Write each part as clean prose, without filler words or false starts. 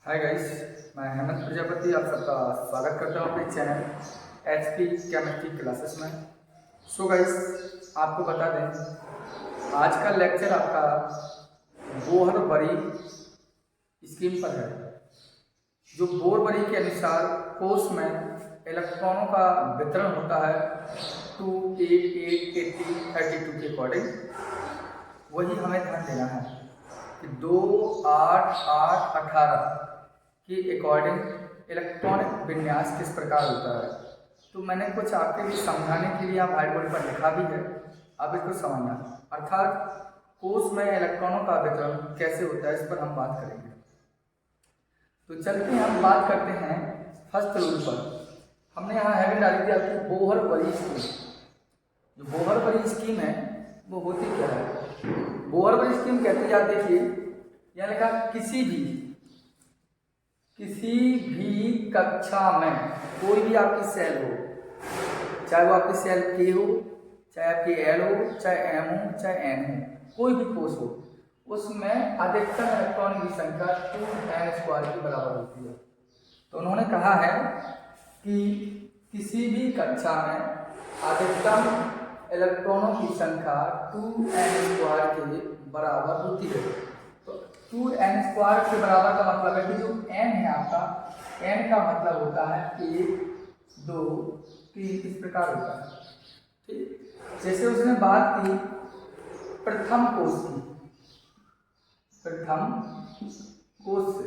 Hi guys, मैं हेमंत प्रजापति आप सबका स्वागत करता हूँ अपने चैनल एचपी केमिस्ट्री क्लासेस में। सो गाइस, आपको बता दें आज का लेक्चर आपका बोहर-बरी स्कीम पर है। जो बोहर-बरी के अनुसार कोश में इलेक्ट्रॉनों का वितरण होता है 2, 8, 8, 80, 32 के अकॉर्डिंग, वही हमें ध्यान देना है कि 2, 8, 8, 18 के अकॉर्डिंग इलेक्ट्रॉनिक विन्यास किस प्रकार होता है। तो मैंने कुछ आपके लिए समझाने के लिए व्हाइट बोर्ड पर लिखा भी है, अब इसको समझना। अर्थात कोश में इलेक्ट्रॉनों का वितरण कैसे होता है, इस पर हम बात करेंगे। तो चलते हैं, हम बात करते हैं फर्स्ट रूल पर। हमने यहाँ हेडिंग डाली थी आपकी बोहर-बरी स्कीम। जो बोहर-बरी स्कीम है वो होती क्या है? बोहर-बरी स्कीम कहती है, आप देखिए यहाँ लिखा किसी भी कक्षा में कोई भी आपकी सेल हो, चाहे वो आपकी सेल के हो, चाहे आपकी एल हो, चाहे एम हो, चाहे एन हो, कोई भी कोश हो, उसमें अधिकतम इलेक्ट्रॉन की संख्या 2n² के बराबर होती है। तो उन्होंने कहा है कि किसी भी कक्षा में अधिकतम इलेक्ट्रॉनों की संख्या 2n² के बराबर होती है। तो 2n² के बराबर का मतलब है कि जो n है आपका, n का मतलब होता है 1, 2, 3, इस प्रकार होता है। ठीक, जैसे उसने बात की प्रथम कोश की, प्रथम कोश से,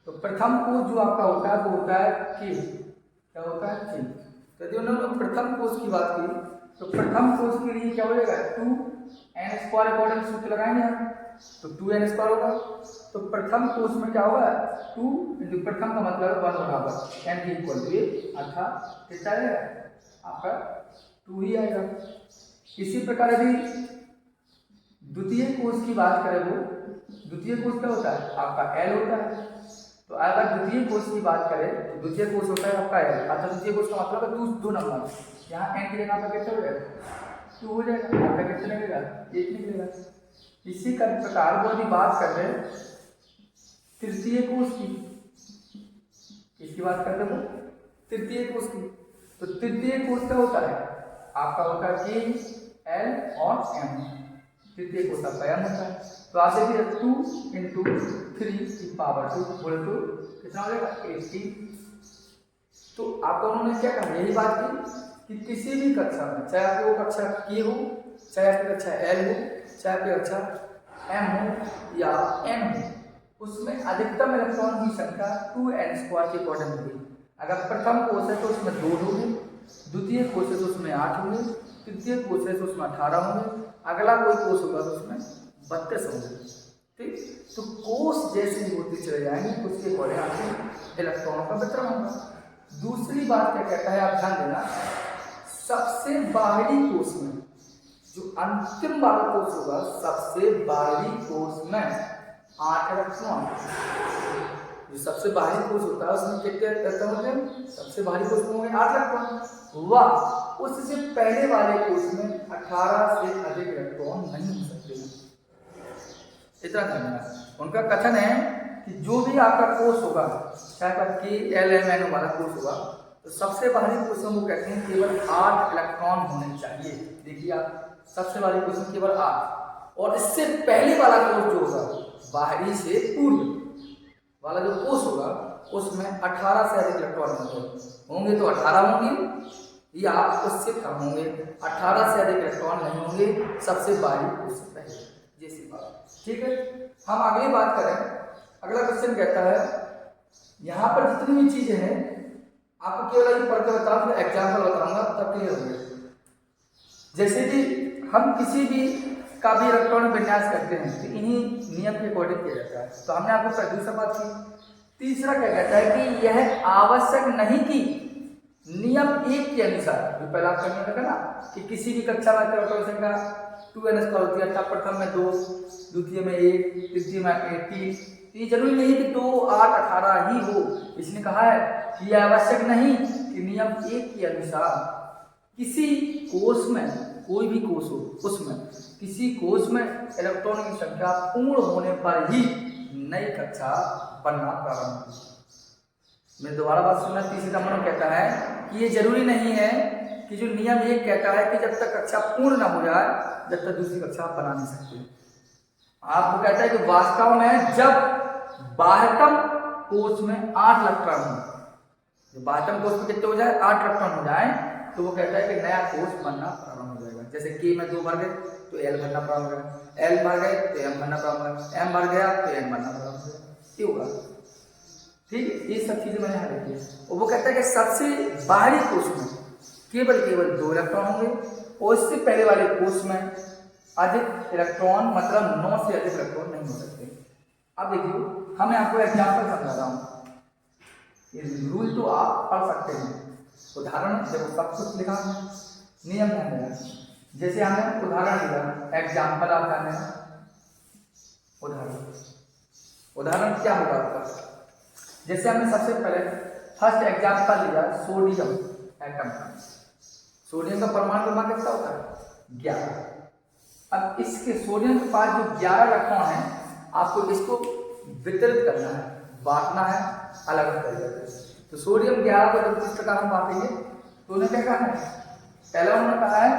तो प्रथम कोश जो आपका होता है वो होता है के, क्या होता है के। तो यदि उन्होंने प्रथम कोश की बात की तो प्रथम कोश के लिए क्या हो जाएगा, 2n² अकॉर्डिंग सूत्र लगाएंगे हम, तो 2n² होगा। तो प्रथम कोश में क्या होगा, 2 इंटू प्रथम का मतलब 1 बराबर n की इक्वल टू 1, अर्थात कितना आएगा आपका 2 ही आएगा। इसी प्रकार यदि द्वितीय कोश की बात करें, वो द्वितीय कोश क्या होता है आपका L होता है। तो अगर द्वितीय कोश की बात करें तो द्वितीय कोश होता है आपका L, अर्थात द्वितीय कोश का मतलब है 2 नंबर। यहाँ n की जगह आपका कितना हो जाएगा, 2 हो जाएगा, आपका कितना निकलेगा, 1 निकलेगा। इसी का प्रकार वो यदि बात कर रहे हैं तृतीय कोश की, इसकी बात करते हैं तृतीय कोश की, तो तृतीय कोश क्या होता है आपका, होता है K, L और M। तृतीय कोश का m होता है। तो आप देखिए 2 इंटू 3 की पावर 2 बोले तो कितना हो जाएगा 80। तो आपको उन्होंने क्या कहा, यही बात की कि किसी भी कक्षा में, चाहे आपकी वो कक्षा K हो, चाहे आपकी कक्षा L हो, चाहे आपकी कक्षा M हो या N हो, उसमें अधिकतम इलेक्ट्रॉन की संख्या 2n² के अकॉर्डिंग होगी। अगर प्रथम कोश है तो उसमें 2 होंगे, द्वितीय कोश है तो उसमें 8 होंगे, तृतीय कोश है तो उसमें 18 होंगे, अगला कोई कोश होगा तो उसमें 32 होंगे। ठीक, तो कोश जैसे ही होती चले जाएंगे उसके अकॉर्डिंग आपके इलेक्ट्रॉनों का वितरण होगा। दूसरी बात क्या कहता है, आप ध्यान देना, सबसे बाहरी कोश में जो अंतिम वाला कोश होगा, सबसे बाहरी कोश में 8 इलेक्ट्रॉन, जो सबसे बाहरी कोश होता है उसमें कितने इलेक्ट्रॉन होते हैं, सबसे बाहरी कोश में होंगे 8 इलेक्ट्रॉन। वाह, उससे पहले वाले कोश में 18 से अधिक इलेक्ट्रॉन नहीं हो सकते हैं। इतना ध्यान रखना। उनका कथन है कि जो भी आपका कोश होगा, चाहे आपका KLMN वाला कोश होगा, तो सबसे बाहरी कोश में वो कहते हैं केवल 8 इलेक्ट्रॉन होने चाहिए। देखिए आप, सबसे बाहरी कोश में केवल 8, और इससे पहले वाला कोश जो होगा, बाहरी से पूर्व वाला जो कोश होगा, उसमें 18 से अधिक इलेक्ट्रॉन होंगे तो 18 होंगे, या उससे कम होंगे, 18 से अधिक इलेक्ट्रॉन नहीं होंगे सबसे बाहरी कोश से पहले, जैसी बात। ठीक है, हम अगली बात करें। अगला क्वेश्चन कहता है, यहाँ पर जितनी भी चीजें हैं आपको केवल ये पढ़ के बताऊं, फिर एग्जाम्पल बताऊंगा, तब क्लियर हो गया। जैसे कि हम किसी भी का भी इलेक्ट्रॉन विन्यास करते हैं तो इन्हीं नियम के अकॉर्डिंग किया जाता है। तो हमने आपको दूसरा बात की। तीसरा क्या कहता है कि यह आवश्यक नहीं कि नियम 1 के अनुसार, जो पहला आपका नियम था ना कि किसी भी कक्षा में इलेक्ट्रॉन संख्या 2n² होती है, अर्थात प्रथम में 2, द्वितीय में 1, तृतीय में 3। ये जरूरी नहीं है कि 2, 8, 18 ही हो। इसने कहा है कि यह आवश्यक नहीं कि नियम 1 के अनुसार किसी कोश में, कोई भी कोश हो, उसमें किसी कोश में इलेक्ट्रॉन की संख्या पूर्ण होने पर ही नई कक्षा बनना प्रारंभ होगी। मैं दोबारा बात सुनना, तीसरे नंबर में कहता है कि ये जरूरी नहीं है कि जो नियम ये कहता है कि जब तक कक्षा पूर्ण ना हो जाए जब तक दूसरी कक्षा आप बना नहीं सकते। आपको कहता है कि वास्तव में जब बाह्यतम कोश में 8 इलेक्ट्रॉन हो, जब बाह्यतम कोश में कितने हो जाए 8 इलेक्ट्रॉन हो जाए, तो वो कहता है कि नया कोश बनना प्रारंभ हो जाएगा। जैसे K में 2 भर गए तो L बनना प्रारंभ हो गया, L भर गए तो M बनना प्रारंभ हो गया, M भर गया तो N बनना प्रारंभ हो गया। ये होगा, ठीक है। ये सब चीजें मैंने यहाँ लिखी है। और वो कहता है कि सबसे बाहरी कोश में केवल 2 इलेक्ट्रॉन होंगे और इससे पहले वाले कोश में अधिक इलेक्ट्रॉन, मतलब 9 से अधिक इलेक्ट्रॉन नहीं हो सकते। अब देखिए, हम आपको एग्जाम्पल समझा रहा हूँ, ये रूल तो आप पढ़ सकते हैं। उदाहरण जब सब कुछ लिखा है, नियम है। जैसे हमने उदाहरण लिया, एग्जाम्पल आप जाने उदाहरण क्या होगा आपका। जैसे हमने सबसे पहले फर्स्ट एग्जाम्पल लिया सोडियम एटम का। सोडियम का परमाणु क्रमांक कितना होता है 11। अब इसके सोडियम के पास जो 11 इलेक्ट्रॉन है, आपको इसको वितरित करना है, बांटना है अलग अलग तरीके से। तो सोडियम 11 को जब इस प्रकार हम बांटेंगे तो उन्हें क्या कहा है, पहला उन्होंने कहा है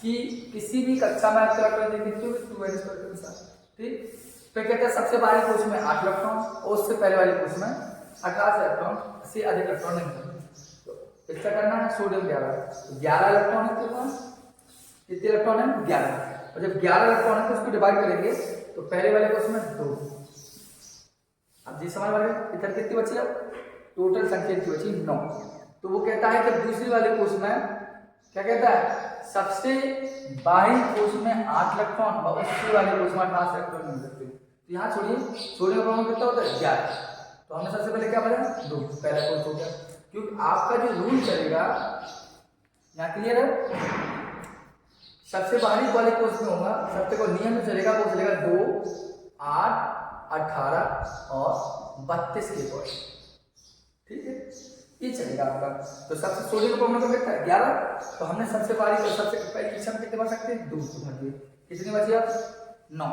कि किसी भी कक्षा में आप इलेक्ट्रॉन देखेंगे के साथ, ठीक। फिर कहते हैं सबसे बाहरी कोश में 8 इलेक्ट्रॉन और उससे पहले वाले कोश में 18 इलेक्ट्रॉन से अधिक इलेक्ट्रॉन नहीं होते। तो इसका करना है सोडियम 11 इलेक्ट्रॉन है, कितने इलेक्ट्रॉन है 11। और जब 11 इलेक्ट्रॉन है तो उसको डिवाइड करेंगे तो पहले वाले कोश में 2। अब जी समझ वाले इधर कितनी बची, अब टोटल संख्या कितनी बची 9। तो वो कहता है कि दूसरी वाले कोश में क्या कहता है, सबसे बाहरी कोश में 8 इलेक्ट्रॉन और उससे वाले कोश में 18 इलेक्ट्रॉन मिल सकते हैं। तो यहाँ छोड़िए, सोडियम का परमाणु कितना होता है 11। तो हमने सबसे पहले क्या बोला 2, पहला कोश हो गया। क्योंकि आपका जो रूल चलेगा यहाँ क्लियर है, सबसे बाहरी वाले कोश में होगा, सबसे को नियम में चलेगा, वो चलेगा 2, 8, 18 और 32 के कोश, ठीक है, ये चलेगा आपका। तो सबसे सोडियम का परमाणु कितना है 11। तो हमने सबसे बाहरी और सबसे पहली कक्षा में कितने बच सकते हैं 2 भर दिए, कितनी बची आप 9।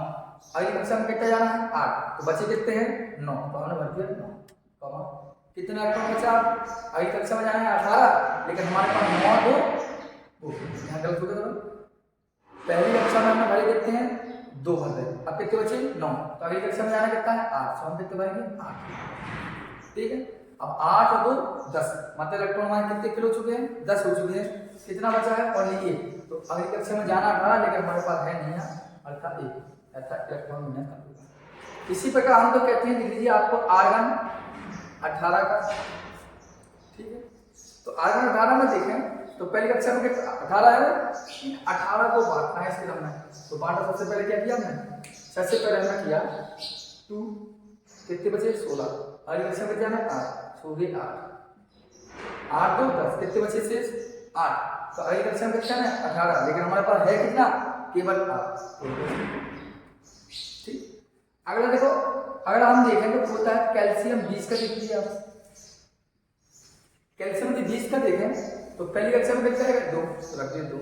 अगली कक्षा में कितना जाना है 8, तो बचे कितने हैं 9, तो हमने भर दिया 9, कितना इलेक्ट्रॉन बचा। अगली कक्षा में जाना है 18, लेकिन हमारे पास 9 2 यहाँ गलत हो गया। पहली कक्षा में हमने भरे कितने हैं 2 भर रहे, अब कितने बचे 9। तो अगली कक्षा में जाना कितना है 8, तो हम कितने भरेंगे 8, ठीक है। अब 8 और 2 10, मतलब इलेक्ट्रॉन हमारे कितने किलो हो चुके हैं 10 हो चुके हैं। कितना बचा है और ये 1, तो अगली कक्षा में जाना 18, लेकिन हमारे पास है नहीं है अर्थात 1, अर्थात इलेक्ट्रॉन मिलने का। इसी प्रकार हम तो कहते हैं, लिख लीजिए आपको आर्गन 18 का, ठीक है। तो आर्गन 18 में देखें तो पहली कक्षा में 18 है, 18 को बांटना है इसके हमने, तो बांटा सबसे पहले क्या किया हमने, सबसे पहले हमने किया 2, कितने बचे 16। अगली कक्षा में जाना 8, सो गए 8, 8 2 10, कितने बचे शेष 8। तो अगली कक्षा में कितना है 18, लेकिन हमारे पास है कितना केवल 8, ठीक। अगला देखो, अगर हम देखें तो होता है कैल्शियम 20 का, देख लीजिए आप कैल्शियम 20 का देखें तो पहली कक्षा में कितना है 2, तो रख दिए 2।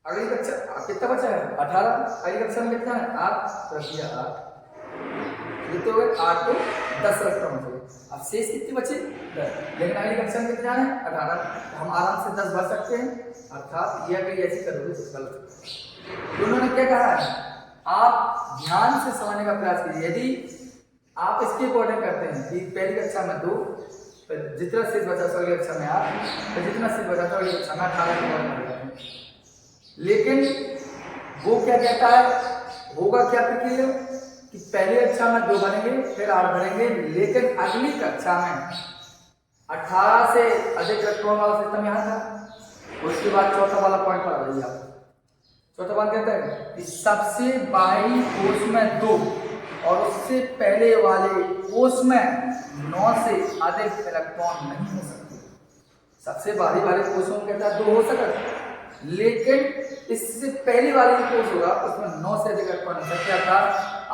अगली कक्षा कितना बचा है 18, अगली कक्षा में कितना है 8, तो रख दिया 8, कितने हो गए 8 तो 10 इलेक्ट्रॉन हो गए। अब शेष कितने बचे 10, लेकिन अगली कक्षा में कितना है 18, तो हम आराम से 10 भर सकते हैं, अर्थात ये अगर ऐसे करोगे तो गलत। उन्होंने क्या कहा है, आप ध्यान से समझने का प्रयास कीजिए। यदि आप इसके अकॉर्डिंग करते हैं कि पहली कक्षा में 2, जितना शेष बचा तो अगली कक्षा में 8, तो जितना शेष बचा तो अगली कक्षा में 18 के अकॉर्डिंग कर जाते हैं। लेकिन वो क्या कहता है, होगा क्या प्रक्रिया कि पहली कक्षा में 2 बनेंगे, फिर 8 बनेंगे, लेकिन अगली कक्षा में 18 से अधिक इलेक्ट्रॉन वाला सिस्टम यहाँ था। उसके बाद चौथा वाला पॉइंट पर आ जाइए आप। चौथा बात कहता है कि सबसे बाहरी कोश में 2 और उससे पहले वाले कोश में 9 से अधिक इलेक्ट्रॉन नहीं हो सकते। सबसे बाहरी वाले कोशों में कहता है 2 हो सकता, लेकिन इससे पहले वाले जो कोश होगा उसमें 9 से अधिक इलेक्ट्रॉन हो सकता था।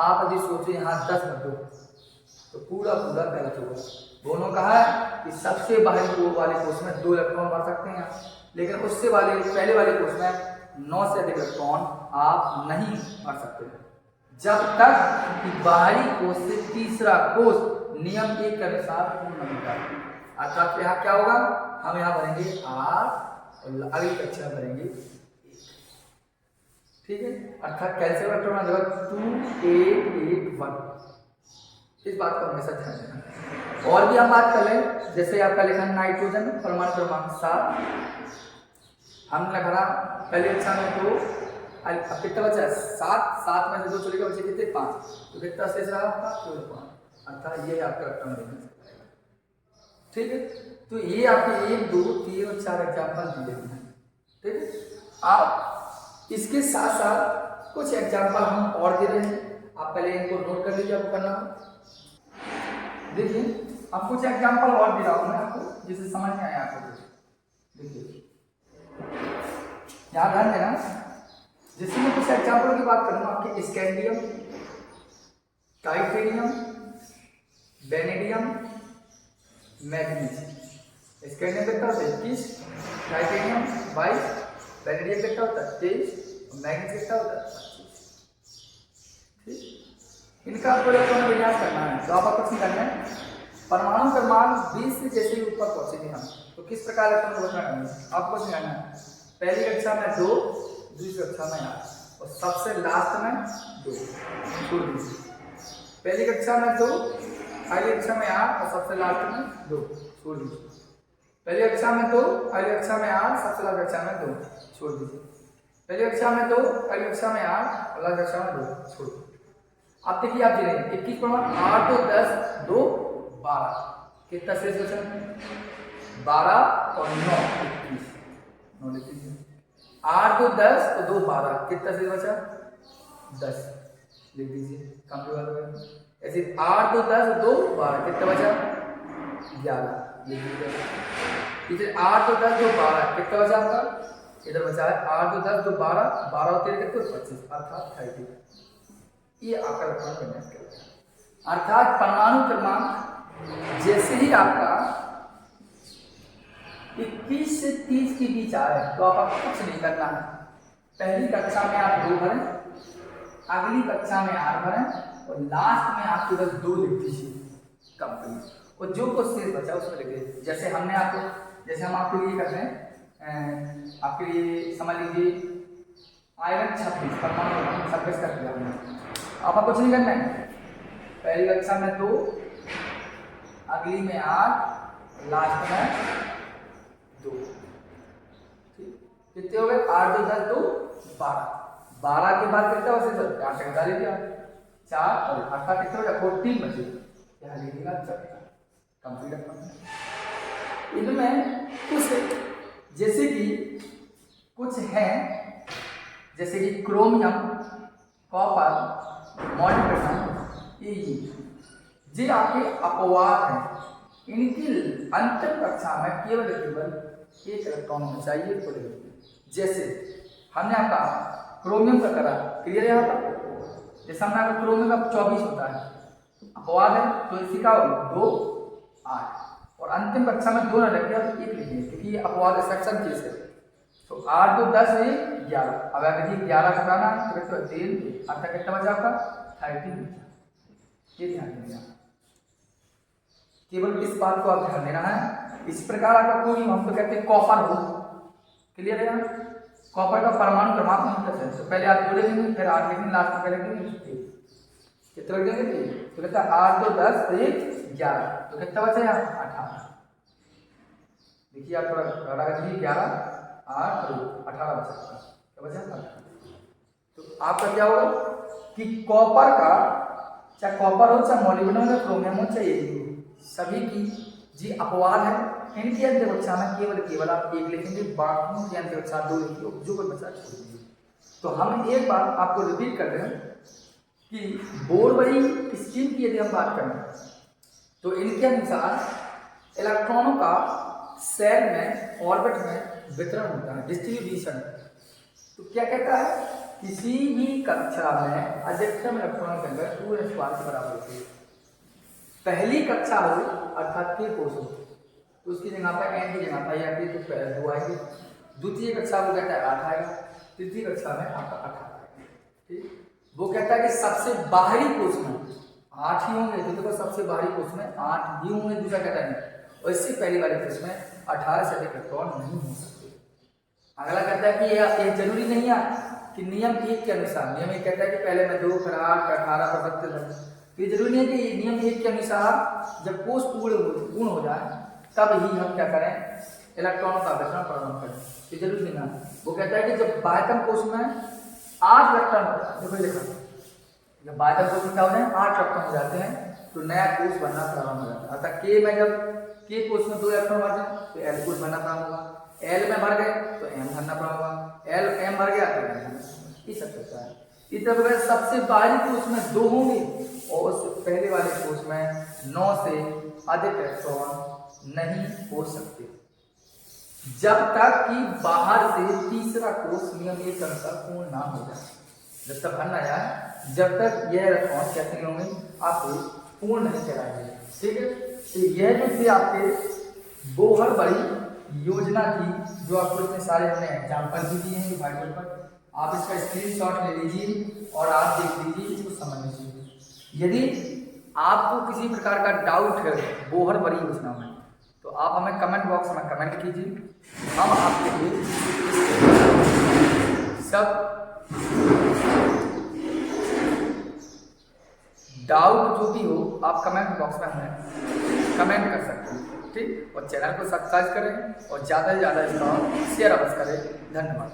आप यदि सोचे यहाँ 10 रख दो तो पूरा पूरा गलत होगा। दोनों कहा है कि सबसे बाहरी वाले कोश में 2 इलेक्ट्रॉन भर सकते हैं, लेकिन उससे पहले वाले कोश में 9 से अधिक इलेक्ट्रॉन आप नहीं भर सकते जब तक कि बाहरी कोश से तीसरा कोश नियम 1 के अनुसार पूर्ण अंतर, अर्थात यहाँ क्या होगा, हम यहाँ भरेंगे 8 और अगली कक्षा में भरेंगे 1। ठीक है, अर्थात कैसे इलेक्ट्रॉन नंबर 2 8 8 1। इस बात को हमेशा ध्यान देना। और भी हम बात कर लें, जैसे आपका लिखा नाइट्रोजन परमाणु क्रमांक 7, हमने भरा पहले अच्छा में 2, अब कितना बचा है 7 में से 2 चलेगा, बचे कितने 5, तो कितना शेष रहा आपका केवल 5, अर्थात ये आपका इलेक्ट्रॉन देखने से। ठीक है, तो ये आपके 1 2 3 और 4 एग्जाम्पल दिए गए हैं। ठीक है, आप इसके साथ साथ कुछ एग्जाम्पल हम और दे रहे हैं, आप पहले इनको नोट कर लीजिए, आपको करना हो। देखिए, अब कुछ एग्जाम्पल और दे रहा हूं मैं आपको, जिससे समझ में आया आपको। देखिए यहाँ ध्यान देना, जिसमें मैं कुछ एग्जाम्पल की बात करूंगा, आपके scandium, titanium, vanadium, manganese. Scandium कितना होता है 21, टाइटेनियम 22, वेनेडियम कितना होता है 23, मैग्नीज कितना होता है 25। ठीक, इनका आपको इलेक्ट्रॉन विन्यास करना है, तो आप कुछ नहीं करना है, परमाणु क्रमांक 20 से जैसे ही ऊपर पहुंचेंगे हम, तो किस प्रकार इलेक्ट्रॉन विन्यास करना है आपको कुछ नहीं करना है। पहली कक्षा में 2, दूसरी कक्षा में 8 और सबसे लास्ट में 2 छोड़ दीजिए। पहली कक्षा में 2, अगली कक्षा में 8 और सबसे लास्ट में 2 छोड़ दीजिए। पहली कक्षा में 2, अगली कक्षा में 8, सबसे लास्ट कक्षा में 2 छोड़ दीजिए। पहली कक्षा में 2, अगली कक्षा में 8 और लास्ट कक्षा में 2 छोड़ दीजिए। अब देखिए, आप गिनेंगे 21 परमाणु, 8 2 10 2 12, कितना शेष बचा 12 और 9 21, 9 लिख लीजिए। 8 2 10 और 2 12, कितना शेष बचा 10 लिख दीजिए, कम की बात है। ऐसे 8 2 10 2 12, कितना बचा 11 लिख दीजिए। इधर 8 2 10 2 12, कितना बचा आपका, इधर बचा है 8 2 10 2 12, 12 और 13 कितने 25, अर्थात 30। ये आपका इलेक्ट्रॉन विन्यास करता है। अर्थात परमाणु क्रमांक जैसे ही आपका 21 से 30 के बीच आए, तो आप कुछ नहीं करना है। पहली कक्षा में आप 2 भरें, अगली कक्षा में 8 भरें और लास्ट में आप केवल 2 लिख दीजिए कंप्लीट, और जो कुछ शेष बचा उसमें लिख दीजिए। जैसे हमने आपको, जैसे हम आपके लिए कर रहे हैं, आपके लिए समझ लीजिए आयरन 26 परमाणु 26 कर दिया हमने। आपको कुछ नहीं करना है, पहली कक्षा में 2, अगली में 8, लास्ट में 2। ठीक, कितने हो गए 8 2 10 2 12, 12 के बाद कितना बचे सर 4 से घटा लीजिए, 4 और 8 कितने बचे 14 बचे, यहाँ लीजिएगा 4 कंप्लीट। इनमें कुछ जैसे कि कुछ हैं, जैसे कि क्रोमियम, कॉपर, मॉलिब्डेनम, ये आपके अपवाद हैं। इनकी अंतिम कक्षा में केवल एक इलेक्ट्रॉन होना चाहिए पॉलीगेट। जैसे हमने आपका क्रोमियम का करा, क्लियर है यहाँ पर, जैसे हमने आपका क्रोमियम का 24 होता है, अपवाद है, तो इसी का 2 8 और अंतिम कक्षा में 2 न रखिए, आप 1 लिखिए, क्योंकि ये अपवाद सेक्शन केस है। तो 8 2 10 1 11, अब अगर देखिए 11 घटाना तो कितना 3, अर्थात कितना बचा आपका 30 बचा। ये ध्यान देना, केवल इस बात को आप ध्यान देना है। इस प्रकार आपका कोई, हम तो कहते हैं कॉपर हो, क्लियर है ना, कॉपर का परमाणु क्रमांक नहीं है, तो पहले आप 2 लिखेंगे, फिर 8 लिखेंगे, लास्ट में क्या लिखेंगे कितना लिख देंगे, तो कहता है 8 2 10 1 11, तो कितना बचा यहाँ 18। देखिए आप थोड़ा घटा कर दीजिए, 11 8 2 18 बचा, क्या बचा 18। तो आपका क्या होगा कि कॉपर का, चाहे कॉपर हो, चाहे मॉलिब्डेनम हो, क्रोमियम हो, चाहे सभी की जी अपवाद है। इनकी अंतिम कक्षा में केवल आप 1 लिखेंगे, बाकी की अंतिम कक्षा 2 लिखिए, जो कोई बचा छोड़ दीजिए। तो हम एक बार आपको रिपीट कर रहे हैं कि बोर बड़ी स्कीम की यदि हम बात करें, तो इनके अनुसार इलेक्ट्रॉनों का सेल में, ऑर्बिट में वितरण होता है, डिस्ट्रीब्यूशन। तो क्या कहता है, किसी भी कक्षा में अधिकतम इलेक्ट्रॉन की संख्या 2n² के बराबर होती है। पहली कक्षा हो अर्थात के कोष हो, तो उसकी जगह पर n की जगह पर या फिर तो 2 आएगी। द्वितीय कक्षा वो कहता है 8 आएगा, तृतीय कक्षा में आपका 18 आएगा। ठीक, वो कहता है कि सबसे बाहरी कोष में 8 ही होंगे, तो देखो सबसे बाहरी कोष में 8 ही होंगे, दूसरा कहता है। और इससे पहले वाले कोष में 18 से अधिक इलेक्ट्रॉन नहीं हो सकते। अगला कहता है कि ये जरूरी नहीं है कि नियम 1 के अनुसार, नियम 1 कहता है कि पहले में 2 फिर 8 फिर 18 फिर 32, तो ये जरूरी नहीं है कि नियम 1 के अनुसार जब कोष पूर्ण हो जाए तब ही हम क्या करें, इलेक्ट्रॉनों का आकर्षण प्रारंभ करें। ये जरूरी नहीं है। वो कहता है कि जब बाह्यतम कोष में 8 इलेक्ट्रॉन हो जाए, देखो लिखा, जब बाह्यतम कोष में क्या हो जाए 8 इलेक्ट्रॉन हो जाते हैं तो नया कोष बनना प्रारंभ हो जाता है। अर्थात के में जब के कोष में 2 इलेक्ट्रॉन भर जाए तो एल कोष बनना प्रारंभ होगा, एल में भर गए तो एम भरना प्रारंभ होगा, एल एम भर गया तो एम, ये सब होता है। इस तरह सबसे बाहरी कोष में 2 होंगे और उससे पहले वाले कोष में 9 से अधिक इलेक्ट्रॉन नहीं हो सकते, जब तक कि बाहर से तीसरा कोष नियम 1 के अनुसार पूर्ण ना हो जाए। जब तक भर ना जाए जब तक यह इलेक्ट्रॉन कैसे नहीं होंगे, आपको पूर्ण नहीं कराएंगे। ठीक है, तो यह जो थी आपके बोहर बड़ी योजना की, जो आपको इतने सारे हमने एग्जाम्पल भी दिए हैं व्हाइट बोर्ड पर, आप इसका स्क्रीनशॉट ले लीजिए और आप देख लीजिए, इसको समझ लीजिए। यदि आपको किसी प्रकार का डाउट है बोहर बड़ी योजना में तो आप हमें कमेंट बॉक्स में कमेंट कीजिए, हम आपके लिए सब डाउट जो भी हो आप कमेंट बॉक्स में हमें कमेंट कर सकते हैं। ठीक, और चैनल को सब्सक्राइब करें और ज़्यादा से ज़्यादा इसका शेयर अवश्य करें। धन्यवाद।